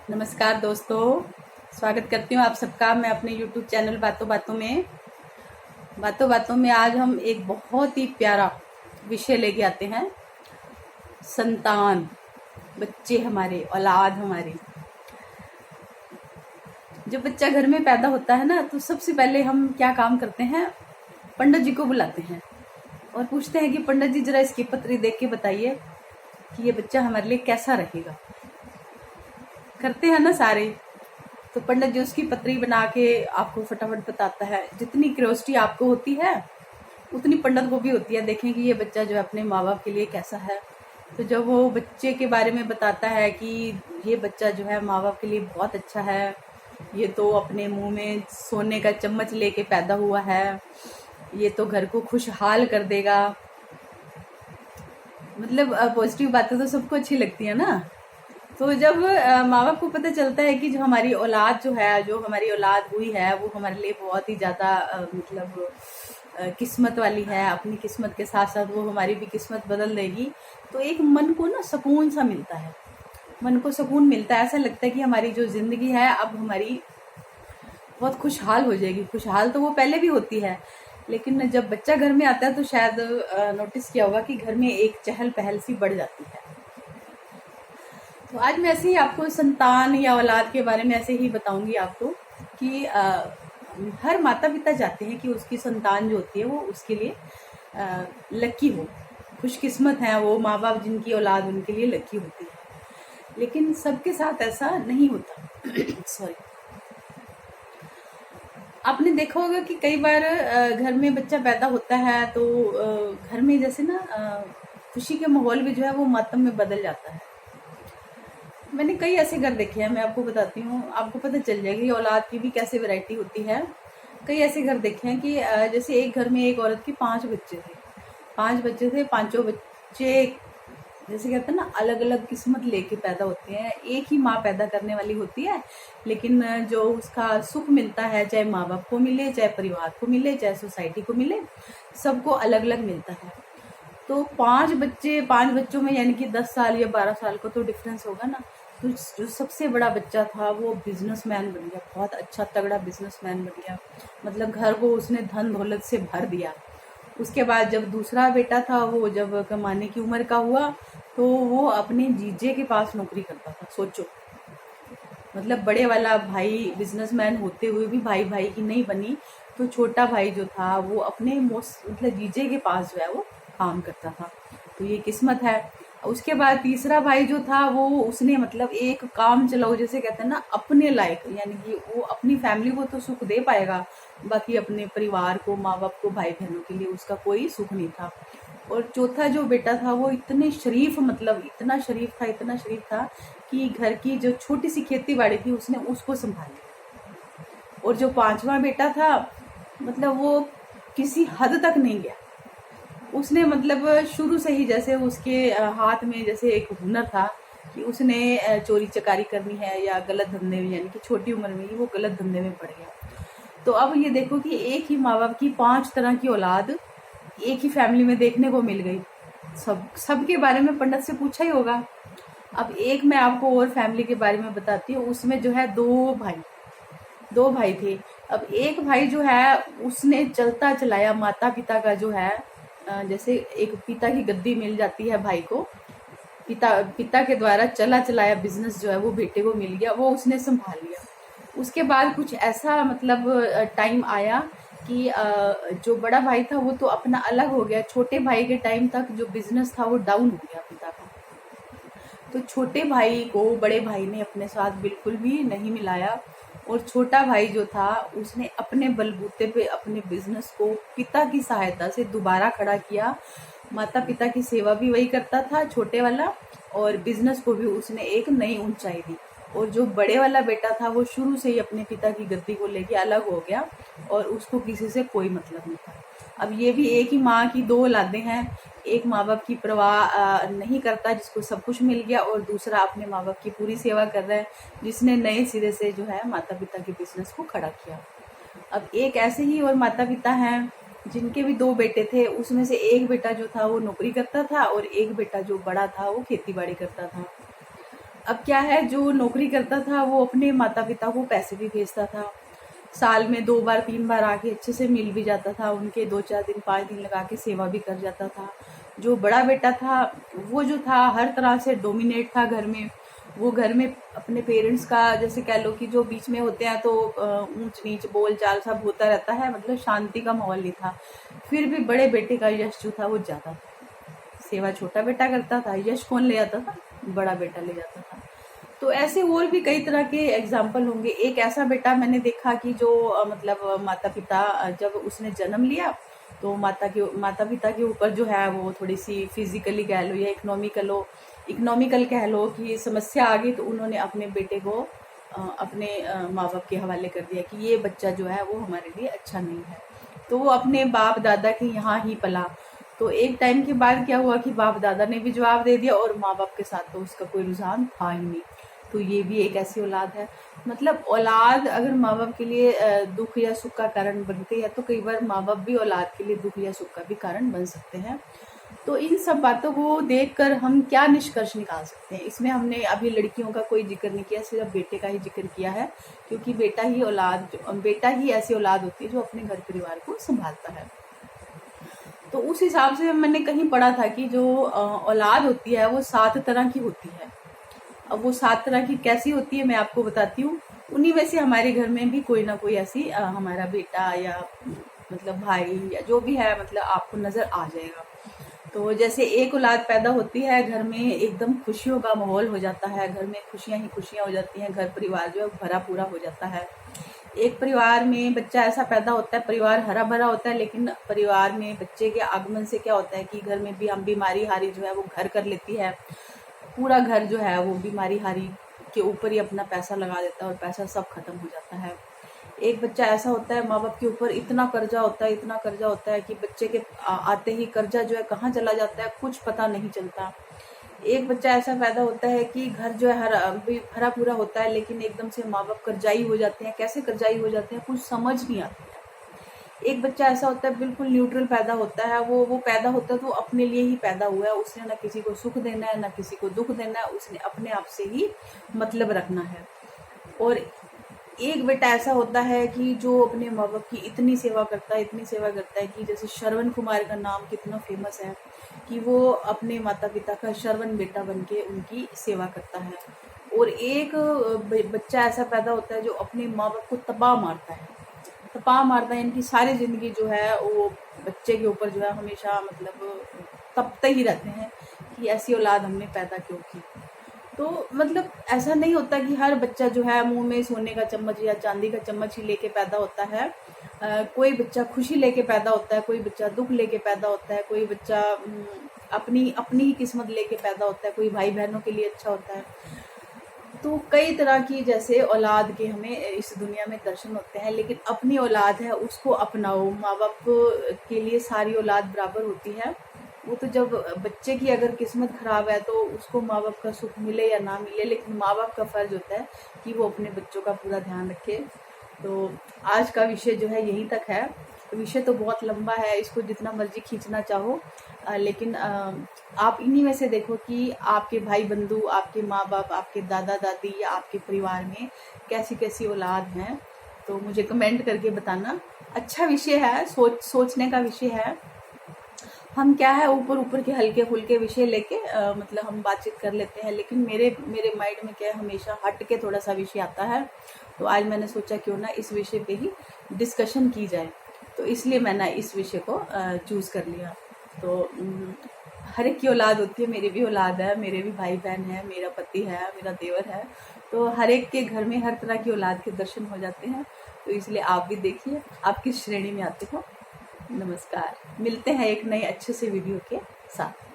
नमस्कार दोस्तों, स्वागत करती हूँ आप सबका मैं अपने YouTube चैनल बातों बातों में आज हम एक बहुत ही प्यारा विषय लेके आते हैं। संतान, बच्चे हमारे, औलाद हमारी। जब बच्चा घर में पैदा होता है ना, तो सबसे पहले हम क्या काम करते हैं, पंडित जी को बुलाते हैं और पूछते हैं कि पंडित जी जरा इसकी पत्री देख के बताइए कि ये बच्चा हमारे लिए कैसा रहेगा। करते हैं ना सारे। तो पंडित जी उसकी पत्री बना के आपको फटाफट बताता है। जितनी क्यूरियोसिटी आपको होती है उतनी पंडित को भी होती है, देखें कि ये बच्चा जो है अपने माँ बाप के लिए कैसा है। तो जब वो बच्चे के बारे में बताता है कि ये बच्चा जो है माँ बाप के लिए बहुत अच्छा है, ये तो अपने मुंह में सोने का चम्मच लेके पैदा हुआ है, ये तो घर को खुशहाल कर देगा। मतलब पॉजिटिव बातें तो सबको अच्छी लगती है ना। तो जब माँ बाप को पता चलता है कि जो हमारी औलाद जो है, जो हमारी औलाद हुई है, वो हमारे लिए बहुत ही ज़्यादा मतलब किस्मत वाली है, अपनी किस्मत के साथ साथ वो हमारी भी किस्मत बदल देगी, तो एक मन को ना सुकून सा मिलता है। मन को सुकून मिलता है, ऐसा लगता है कि हमारी जो ज़िंदगी है अब हमारी बहुत खुशहाल हो जाएगी। खुशहाल तो वो पहले भी होती है, लेकिन जब बच्चा घर में आता है तो शायद नोटिस किया होगा कि घर में एक चहल पहल सी बढ़ जाती है। तो आज मैं ऐसे ही आपको संतान या औलाद के बारे में ऐसे ही बताऊंगी आपको कि हर माता पिता चाहते हैं कि उसकी संतान जो होती है वो उसके लिए लकी हो, खुशकिस्मत है वो माँ बाप जिनकी औलाद उनके लिए लकी होती है। लेकिन सबके साथ ऐसा नहीं होता। सॉरी। आपने देखा होगा कि कई बार घर में बच्चा पैदा होता है तो घर में जैसे ना खुशी के माहौल भी जो है वो मातम में बदल जाता है। मैंने कई ऐसे घर देखे हैं, मैं आपको बताती हूँ, आपको पता चल जाएगा कि औलाद की भी कैसे वैरायटी होती है। कई ऐसे घर देखे हैं कि जैसे एक घर में एक औरत के 5 बच्चे थे। 5 बच्चे थे, पांचों बच्चे जैसे कहते हैं ना अलग अलग किस्मत लेके पैदा होते हैं। एक ही माँ पैदा करने वाली होती है, लेकिन जो उसका सुख मिलता है, चाहे माँ बाप को मिले, चाहे परिवार को मिले, चाहे सोसाइटी को मिले, सबको अलग अलग मिलता है। तो 5 बच्चे, 5 बच्चों में यानी कि 10 साल या 12 साल का तो डिफरेंस होगा ना। तो जो सबसे बड़ा बच्चा था वो बिजनेसमैन बन गया, बहुत अच्छा तगड़ा बिजनेसमैन बन गया। मतलब घर को उसने धन दौलत से भर दिया। उसके बाद जब दूसरा बेटा था वो जब कमाने की उम्र का हुआ तो वो अपने जीजे के पास नौकरी करता था। सोचो, मतलब बड़े वाला भाई बिजनेसमैन होते हुए भी भाई भाई की नहीं बनी, तो छोटा भाई जो था वो अपने मतलब जीजे के पास जो है वो काम करता था। तो ये किस्मत है। उसके बाद तीसरा भाई जो था वो उसने मतलब एक काम चलाओ जैसे कहते हैं ना अपने लायक, यानी कि वो अपनी फैमिली को तो सुख दे पाएगा, बाकी अपने परिवार को, माँ बाप को, भाई बहनों के लिए उसका कोई सुख नहीं था। और चौथा जो बेटा था वो इतने शरीफ, मतलब इतना शरीफ था कि घर की जो छोटी सी खेती बाड़ी थी उसने उसको संभाल लिया। और जो पांचवा बेटा था मतलब वो किसी हद तक नहीं गया। उसने मतलब शुरू से ही जैसे उसके हाथ में जैसे एक हुनर था कि उसने चोरी चकारी करनी है या गलत धंधे में, यानी कि छोटी उम्र में ही वो गलत धंधे में पड़ गया। तो अब ये देखो कि एक ही माँ बाप की 5 तरह की औलाद एक ही फैमिली में देखने को मिल गई। सबके बारे में पंडित से पूछा ही होगा। अब एक मैं आपको और फैमिली के बारे में बताती हूँ। उसमें जो है दो भाई थे। अब एक भाई जो है उसने चलता चलाया माता पिता का जो है जैसे एक पिता की गद्दी मिल जाती है भाई को, पिता के द्वारा चला चलाया बिजनेस जो है वो बेटे को मिल गया, वो उसने संभाल लिया। उसके बाद कुछ ऐसा मतलब टाइम आया कि जो बड़ा भाई था वो तो अपना अलग हो गया। छोटे भाई के टाइम तक जो बिजनेस था वो डाउन हो गया पिता का। तो छोटे भाई को बड़े भाई ने अपने साथ बिल्कुल भी नहीं मिलाया, और छोटा भाई जो था उसने अपने बलबूते पे अपने बिजनेस को पिता की सहायता से दोबारा खड़ा किया। माता पिता की सेवा भी वही करता था छोटे वाला, और बिजनेस को भी उसने एक नई ऊंचाई दी। और जो बड़े वाला बेटा था वो शुरू से ही अपने पिता की गद्दी को लेके अलग हो गया और उसको किसी से कोई मतलब नहीं था। अब ये भी एक ही माँ की 2 औलादें हैं। एक माँ बाप की परवाह नहीं करता जिसको सब कुछ मिल गया, और दूसरा अपने माँ बाप की पूरी सेवा कर रहा है जिसने नए सिरे से जो है माता पिता के बिजनेस को खड़ा किया। अब एक ऐसे ही और माता पिता हैं जिनके भी 2 बेटे थे। उसमें से एक बेटा जो था वो नौकरी करता था और एक बेटा जो बड़ा था वो खेती बाड़ी करता था। अब क्या है, जो नौकरी करता था वो अपने माता पिता को पैसे भी भेजता था, साल में 2 बार 3 बार आके अच्छे से मिल भी जाता था, उनके 2-4 दिन 5 दिन लगा के सेवा भी कर जाता था। जो बड़ा बेटा था वो जो था हर तरह से डोमिनेट था घर में। वो घर में अपने पेरेंट्स का, जैसे कह लो कि जो बीच में होते हैं तो ऊंच नीच बोल चाल सब होता रहता है, मतलब शांति का माहौल नहीं था। फिर भी बड़े बेटे का यश जो था वो ज्यादा था। सेवा छोटा बेटा करता था, यश कौन ले आता था? बड़ा बेटा ले जाता था। तो ऐसे और भी कई तरह के एग्जाम्पल होंगे। एक ऐसा बेटा मैंने देखा कि जो मतलब माता पिता जब उसने जन्म लिया तो माता पिता के ऊपर जो है वो थोड़ी सी फिजिकली कह लो या इकोनॉमिकल कह लो कि समस्या आ गई, तो उन्होंने अपने बेटे को अपने माँ बाप के हवाले कर दिया कि ये बच्चा जो है वो हमारे लिए अच्छा नहीं है। तो वो अपने बाप दादा के यहाँ ही पला। तो एक टाइम के बाद क्या हुआ कि बाप दादा ने भी जवाब दे दिया और माँ बाप के साथ तो उसका कोई रुझान था ही नहीं। तो ये भी एक ऐसी औलाद है। मतलब औलाद अगर माँ बाप के लिए दुख या सुख का कारण बनती है, तो कई बार माँ बाप भी औलाद के लिए दुख या सुख का भी कारण बन सकते हैं। तो इन सब बातों को देखकर हम क्या निष्कर्ष निकाल सकते हैं? इसमें हमने अभी लड़कियों का कोई जिक्र नहीं किया, सिर्फ बेटे का ही जिक्र किया है, क्योंकि बेटा ही ऐसी औलाद होती है जो अपने घर परिवार को संभालता है। तो उस हिसाब से मैंने कहीं पढ़ा था कि जो औलाद होती है वो 7 तरह की होती है। अब वो 7 तरह की कैसी होती है मैं आपको बताती हूँ। उन्हीं में से हमारे घर में भी कोई ना कोई ऐसी हमारा बेटा या मतलब भाई या जो भी है, मतलब आपको नजर आ जाएगा। तो जैसे एक औलाद पैदा होती है, घर में एकदम खुशियों का माहौल हो जाता है, घर में खुशियां ही खुशियां हो जाती हैं, घर परिवार जो है भरा पूरा हो जाता है। एक परिवार में बच्चा ऐसा पैदा होता है, परिवार हरा भरा होता है, लेकिन परिवार में बच्चे के आगमन से क्या होता है कि घर में भी हम बीमारी हारी जो है वो घर कर लेती है। पूरा घर जो है वो बीमारी हारी के ऊपर ही अपना पैसा लगा देता है और पैसा सब खत्म हो जाता है। एक बच्चा ऐसा होता है, माँ बाप के ऊपर इतना कर्जा होता है कि बच्चे के आते ही कर्जा जो है कहाँ चला जाता है कुछ पता नहीं चलता। एक बच्चा ऐसा पैदा होता है कि घर जो है भरा पूरा होता है, लेकिन एकदम से माँ बाप कर्जाई हो जाते हैं। कैसे कर्जाई हो जाते हैं कुछ समझ नहीं आता है। एक बच्चा ऐसा होता है बिल्कुल न्यूट्रल पैदा होता है, वो पैदा होता है तो अपने लिए ही पैदा हुआ है, उसने ना किसी को सुख देना है ना किसी को दुख देना है, उसने अपने आप से ही मतलब रखना है। और एक बेटा ऐसा होता है कि जो अपने माँ बाप की इतनी सेवा करता है कि जैसे श्रवण कुमार का नाम कितना फेमस है कि वो अपने माता पिता का श्रवण बेटा बन के उनकी सेवा करता है। और एक बच्चा ऐसा पैदा होता है जो अपने माँ बाप को तपा मारता है, इनकी सारी जिंदगी जो है वो बच्चे के ऊपर जो है हमेशा मतलब तपते ही रहते हैं कि ऐसी औलाद हमने पैदा क्यों की। तो मतलब ऐसा नहीं होता कि हर बच्चा जो है मुंह में सोने का चम्मच या चांदी का चम्मच ही लेके पैदा होता है। कोई बच्चा खुशी लेके पैदा होता है, कोई बच्चा दुख लेके पैदा होता है, कोई बच्चा अपनी अपनी ही किस्मत लेके पैदा होता है, कोई भाई बहनों के लिए अच्छा होता है। तो कई तरह की जैसे औलाद के हमें इस दुनिया में दर्शन होते हैं, लेकिन अपनी औलाद है उसको अपनाओ। माँ बाप के लिए सारी औलाद बराबर होती है। वो तो जब बच्चे की अगर किस्मत खराब है तो उसको माँ बाप का सुख मिले या ना मिले, लेकिन माँ बाप का फर्ज होता है कि वो अपने बच्चों का पूरा ध्यान रखे। तो आज का विषय जो है यहीं तक है। विषय तो बहुत लंबा है, इसको जितना मर्जी खींचना चाहो, लेकिन आप इन्हीं में से देखो कि आपके भाई बंधु, आपके माँ बाप, आपके दादा दादी या आपके परिवार में कैसी कैसी औलाद हैं। तो मुझे कमेंट करके बताना। अच्छा विषय है, सोचने का विषय है। हम क्या है ऊपर के हल्के फुल्के विषय लेके मतलब हम बातचीत कर लेते हैं, लेकिन मेरे माइंड में क्या है हमेशा हट के थोड़ा सा विषय आता है। तो आज मैंने सोचा क्यों ना इस विषय पे ही डिस्कशन की जाए, तो इसलिए मैंने इस विषय को चूज कर लिया। तो हर एक की औलाद होती है, मेरी भी औलाद है, मेरे भी भाई बहन है, मेरा पति है, मेरा देवर है। तो हर एक के घर में हर तरह की औलाद के दर्शन हो जाते हैं। तो इसलिए आप भी देखिए आप किस श्रेणी में आते हो। नमस्कार, मिलते हैं एक नए अच्छे से वीडियो के साथ।